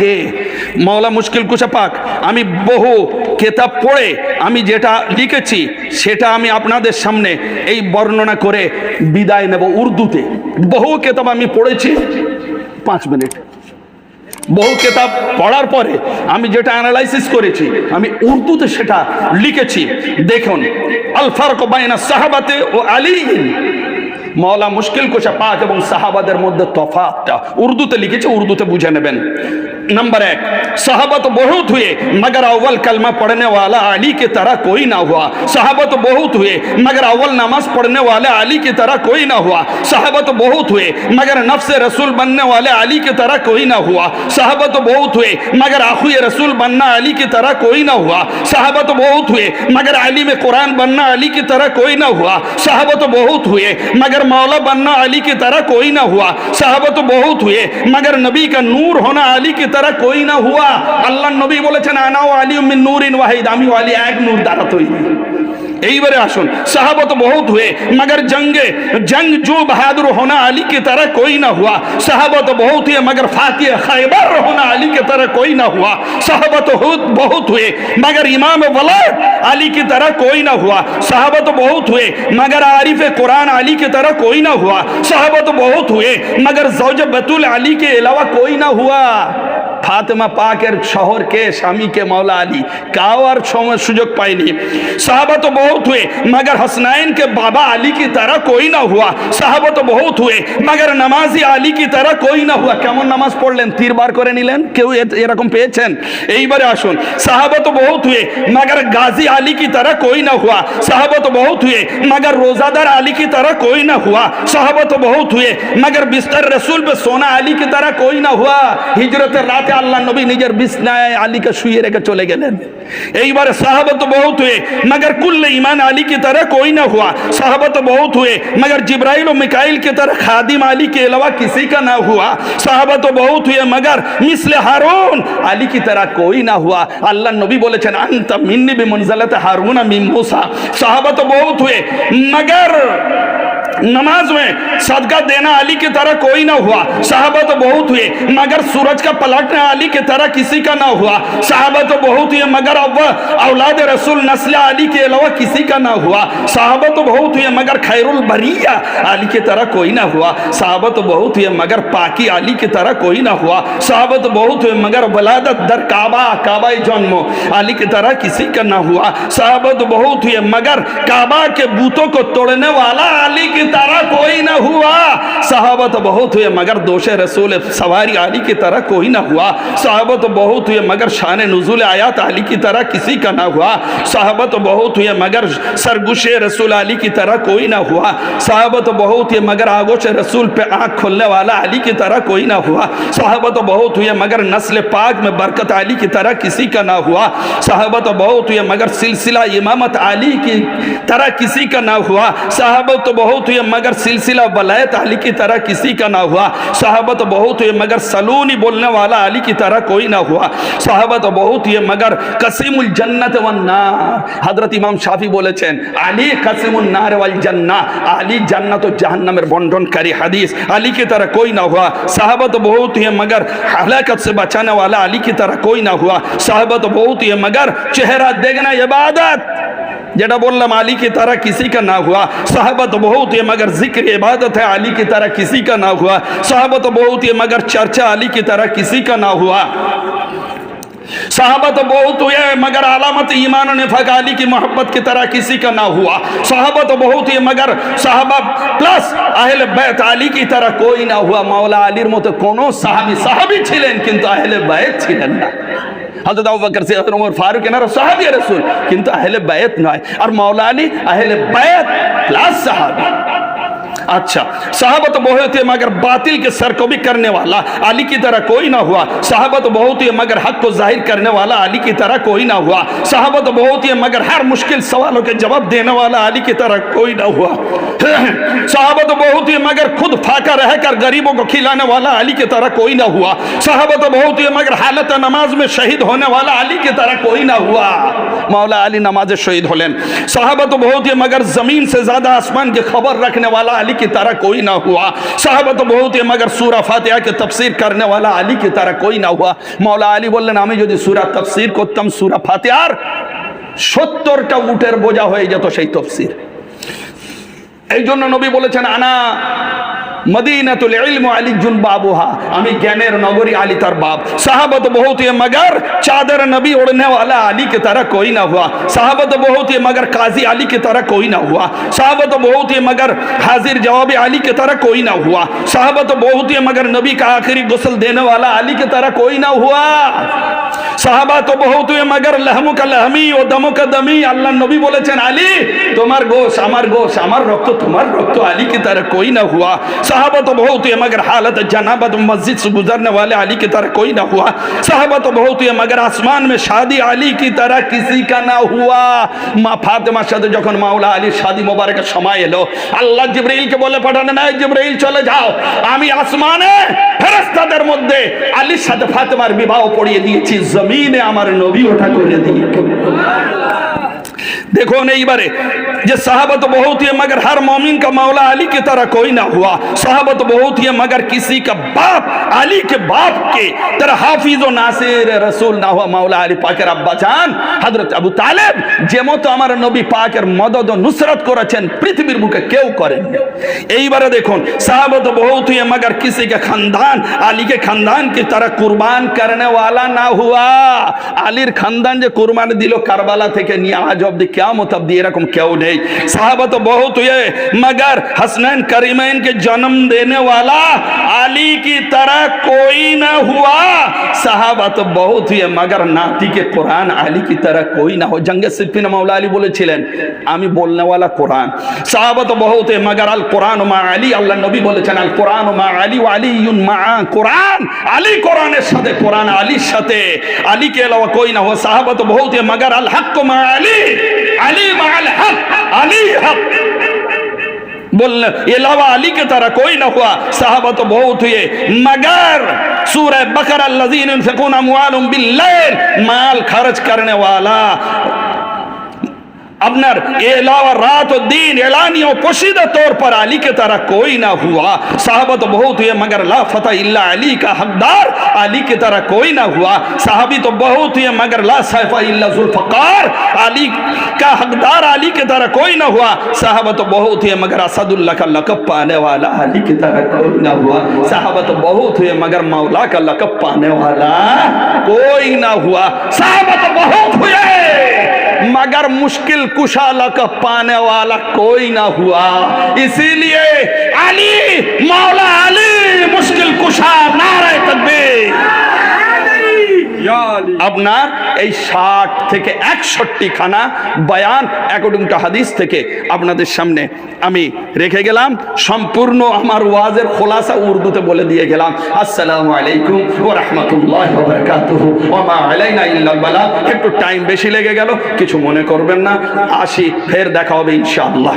কে? মওলা মুশকিল কুশা পাক। আমি বহু কিতাব পড়ে আমি যেটা লিখেছি সেটা আমি আপনাদের সামনে এই বর্ণনা করে বিদায় নেব উর্দুতে। বহু কিতাব আমি পড়েছি, 5 মিনিট। বহু কিতাব পড়ার পরে আমি যেটা অ্যানালাইসিস করেছি আমি উর্দুতে সেটা লিখেছি। দেখুন, আল ফারক বাইনা সাহাবাতে ও আলী, মওলা মুশকিল কুশা পাক এবং সাহাবাদের মধ্যে তফাৎটা উর্দুতে লিখেছে, উর্দুতে বুঝে নেবেন। नंबर 1, सहाबा तो बहुत हुए मगर अव्वल कलमा पढ़ने वाला अली की तरह कोई ना हुआ। सहाबा तो बहुत हुए मगर अव्वल नमाज पढ़ने वाले अली की तरह कोई ना हुआ। सहाबा तो बहुत हुए मगर नफ्स रसूल बनने वाले अली की तरह कोई ना हुआ। सहाबा तो बहुत हुए मगर आखुए रसूल बनना अली की तरह कोई ना हुआ। सहाबा तो बहुत हुए मगर अली में कुरान बनना अली की तरह कोई ना हुआ। सहाबा तो बहुत हुए मगर मौला बनना अली की तरह कोई ना हुआ। सहाबा तो बहुत हुए मगर नबी का नूर होना अली की तरह कोई ना हुआ। अल्लाह नबी बोलेছেন আনা আলী মিন নূরিন ওয়াহিদ, আমি আলী এক নূর দ্বারা তৈরি। এইবারে আসুন, সাহাবা তো বহুত হুয়ে मगर जंग जो बहादुर होना अली की तरह कोई ना हुआ। साहबा तो बहुत हुए मगर फातिह खैबर होना अली की तरह कोई ना हुआ। साहबा तो बहुत हुए मगर इमाम वलाद अली की तरह कोई ना हुआ। साहबा तो बहुत हुए मगर आरिफ कुरान अली की तरह कोई ना हुआ। साहबा तो बहुत हुए मगर ज़ौज बतूल अली के अलावा कोई ना हुआ। फातिमा पाकेर शहर के स्वामी के मौला अली कावर सुजोग पायनी। साहबा तो बहुत हुए मगर हसनैन के बाबा अली की तरह कोई ना हुआ। साहबा तो बहुत हुए मगर नमाजी अली की तरह कोई ना हुआ। केमन नामाज पढ़लें, 3 বার করে নিলেন, কেউ এরকম পেয়েছেন? এইবারে আসুন, साहबा तो बहुत हुए मगर गाजी अली की तरह कोई ना हुआ। साहबा तो बहुत हुए मगर रोजादार अली की तरह कोई ना हुआ। साहबा तो बहुत हुए मगर बिस्तर रसूल पे सोना अली की तरह कोई ना हुआ। हिजरतेर रात আল্লাহ নবী নিজের বিছনায় আলীকে শুইয়ে রেখে চলে গেলেন। এইবারে সাহাবা তো বহুত हुए मगर कुल ईमान अली की तरह कोई ना हुआ। साहबा तो बहुत हुए मगर जिब्राइल और मिकाइल की तरह खादिम अली के अलावा किसी का ना हुआ। साहबा तो बहुत हुए मगर मिस्ल हारून अली की तरह कोई ना हुआ। अल्लाह नबी बोलेছেন अंत मिन्नी बिमंज़िलत हारून मिन मूसा। साहबा तो बहुत हुए मगर नमाज में सदका देना अली की तरह कोई ना हुआ। साहबा तो बहुत हुए मगर सूरज का पलटना अली की तरह किसी का ना हुआ। साहबा तो बहुत हुए मगर औलाद रसूल नस्ल अली के अलावा किसी का ना हुआ। साहबा तो बहुत हुए मगर खैरुल बरिया अली की तरह कोई ना हुआ। साहबा तो बहुत हुए मगर पाकी अली की तरह कोई ना हुआ। साहबा तो बहुत हुए मगर वलादत दर काबा जन्म अली की तरह किसी का ना हुआ। साहबा तो बहुत हुए मगर काबा के बूतों को तोड़ने वाला अली की तरह कोई ना हुआ। साहबा तो बहुत हुए मगर दोषे रसूल सवारी अली की तरह कोई ना हुआ। साहबा तो बहुत हुए मगर शान नुज़ूल आयात अली की तरह किसी का ना हुआ। साहबा तो बहुत हुए मगर सरगुशे रसूल अली की तरह कोई ना हुआ। साहबा तो बहुत हुए मगर आगोश रसूल पे आँख खोलने वाला अली की तरह कोई ना हुआ। साहबा तो बहुत हुए मगर नस्ल पाक में बरकत अली की तरह किसी का ना हुआ। साहबा तो बहुत हुए मगर सिलसिला इमामत अली की तरह किसी का ना हुआ। साहबा तो बहुत हुए मगर सिलसिला वलायत अली की तरह किसी का ना हुआ। साहबा तो बहुत हुए मगर सलूनी बोलने वाला अली की तरह कोई ना हुआ। साहबा तो बहुत हुए मगर कसीमुल जन्नत वन नार, हजरत इमाम शाफी बोलेছেন अली कसीमुन नार वल जन्ना, अली जन्नत और जहन्नमेर बंटनकारी हदीस अली की तरह कोई ना हुआ। साहबा तो बहुत हुए मगर हलाकत से बचाने वाला अली की तरह कोई ना हुआ। साहबा तो बहुत हुए मगर चेहरा देखना इबादत जेटा बोललाम अली की तरह किसी का ना हुआ। साहबा तो बहुत हुए मगर जिक्र इबादत है अली की तरह किसी का ना हुआ। साहबा तो बहुत हुए मगर चर्चा अली की तरह किसी का ना हुआ। साहबा तो बहुत हुए मगर अलामत ईमान और निफाक अली की मोहब्बत की तरह किसी का ना हुआ। साहबा तो बहुत हुए मगर साहबा प्लस अहले बैत अली की तरह कोई ना हुआ। मौला अलीर मतो कोनो साहाबी छिलेन किन्तु अहले बैत छिलेन ना। हज़रत अबू बकर से उमर फारूक एनारा साहाबी रसूल किन्तु अहले बैत नয়। और मौला अली अहले बैत प्लस साहाबी। अच्छा, साहबा तो बहुत हुए मगर बातिल के सरकबी करने वाला अली की तरह कोई ना हुआ। साहबा तो बहुत हुए मगर हक को जाहिर करने वाला अली की तरह कोई ना हुआ। साहबा तो बहुत हुए मगर हर मुश्किल सवालों के जवाब देने वाला अली की तरह कोई ना हुआ। साहबा तो बहुत हुए मगर खुद फाका रहकर गरीबों को खिलाने वाला अली की तरह कोई ना हुआ। साहबा तो बहुत हुए मगर हालत नमाज में शहीद होने वाला अली की तरह कोई ना हुआ। मौला अली नमाज शहीद होलेन। साहबा तो बहुत हुए मगर जमीन से ज्यादा आसमान की खबर रखने वाला अली की तरह कोई ना हुआ। साहबा तो बहुत है मगर सूरा फातिहा के तफसीर करने वाला अली की तरह कोई ना हुआ। मौला अली बोललेন আমি যদি সূরা তাফসীর করতাম সূরা ফাতিহার 70টা উটের বোঝা হয়ে যেত সেই তাফসীর। এই জন্য নবী বলেছেন আনা मदीनतुल इल्म अली जुन बाबूहा, আমি জ্ঞানের নগরী আলী তার বাপ। साहबत बहुत है मगर चादर नबी ओढ़ने वाला अली की तरह कोई ना हुआ। साहबत बहुत है मगर काजी अली की तरह कोई ना हुआ। साहबत बहुत है मगर हाजिर जवाब अली की तरह कोई ना हुआ। साहबत बहुत है मगर नबी का आखिरी गुस्ल देने वाला अली की तरह कोई ना हुआ। साहबा तो बहुत है मगर लहमु का लहमी ও দমু কা দমি, আল্লাহ নবী বলেছেন আলী তোমার গোশ আমার রক্ত তোমার রক্ত अली की तरह कोई ना हुआ। साहबा तो बहुत है मगर हालत जनाबत मस्जिद से गुजरने वाले अली की तरह कोई ना हुआ। साहबा तो बहुत है मगर आसमान में शादी अली की तरह किसी का ना हुआ। माँ फातिमाর সাথে যখন মাওলা আলীর শাদী মোবারকের সময় এলো, আল্লাহ জিবরাইলকে বলে পাঠালেন এই জিবরাইল চলে যাও, আমি আসমানে ফেরেশতাদের মধ্যে আলীর সাথে ফাতিমার বিবাহ পড়িয়ে দিয়েছি, জমিনে আমার নবী ওঠা করে দিয়ে। देखो नहीं बारे ये साहबत बहुत ही मगर हर मोमिन का मौला अली की तरह कोई ना हुआ। साहबत बहुत ही मगर किसी का बाप अली के बाप के तरह हाफिज व नासिर रसूल ना हुआ। मौला अली पाकेर अब्बा जान हजरत আবু তালেব যে মতো আমার নবী পাকের মদদ ও নুসরত করেছেন পৃথিবীর বুকে কেউ করেন। এইবারে দেখুন साहबत बहुत ही मगर किसी का खानदान अली के खानदान की तरह कुर्बान करने वाला ना हुआ। আলীর খানদান যে কুরবানি দিল কারবালা থেকে নিয়ে আজ অবধি কিয়ামত অবধি এরকম কেউ নেই। साहबा तो बहुत हुए मगर हसनैन करीमैन के जन्म देने वाला अली की तरह कोई ना हुआ। साहबा तो बहुत हुए मगर नाती के कुरान अली की तरह कोई ना हो। जंगे सिफ्फिन मौला अली बोलेছিলেন আমি बोलने वाला कुरान। साहबा तो बहुत है मगर अल कुरान मा अली, अल्लाह नबी बोलेছেন अल कुरान मा अली व अलीयुन मा कुरान, अली कुराনের সাথে कुरान अलीর সাথে, अली के अलावा कोई ना हो। साहबा तो बहुत है मगर अल हक मा अली, अली मा अल हक, अली हक बोलने अलावा अली की तरह कोई ना हुआ। साहबा तो बहुत हुए मगर सूरह बकरा अल्लज़ीना युनफ़िक़ूना अम्वालहुम बिल्लैल, माल खर्च करने वाला अपना अलावा रात और दिन एलानी और पोशीदा तौर पर अली की तरह कोई ना हुआ। साहबा तो बहुत हुए मगर ला फतह इल्ला अली का हकदार अली की तरह कोई ना हुआ। साहबी तो बहुत हुए मगर ला सैफा इल्ला जुल्फ़कार, अली का हकदार अली की तरह कोई ना हुआ। साहबा तो बहुत हुए मगर असदुल्लाह का लक़ब पाने वाला अली की तरह कोई ना हुआ। साहबा तो बहुत हुए मगर मौला का लक़ब पाने वाला कोई ना हुआ। साहबा तो बहुत हुए मगर मुश्किल कुशा लक़ब पाने वाला कोई ना हुआ। इसीलिए अली मौला अली मुश्किल कुशा, नारे तकबीर। আপনার এই 60 থেকে 61 খানা বয়ান অ্যাকর্ডিং টু হাদিস থেকে আপনাদের সামনে আমি রেখে গেলাম। সম্পূর্ণ আমার ওয়াজের খোলাসা উর্দুতে বলে দিয়ে গেলাম। আসসালামু আলাইকুম ওয়া রাহমাতুল্লাহি ওয়া বারাকাতুহু ওয়া মা আলাইনা ইল্লাল বালাগ। একটু টাইম বেশি লেগে গেল, কিছু মনে করবেন না। আসি, ফের দেখা হবে ইনশাআল্লাহ।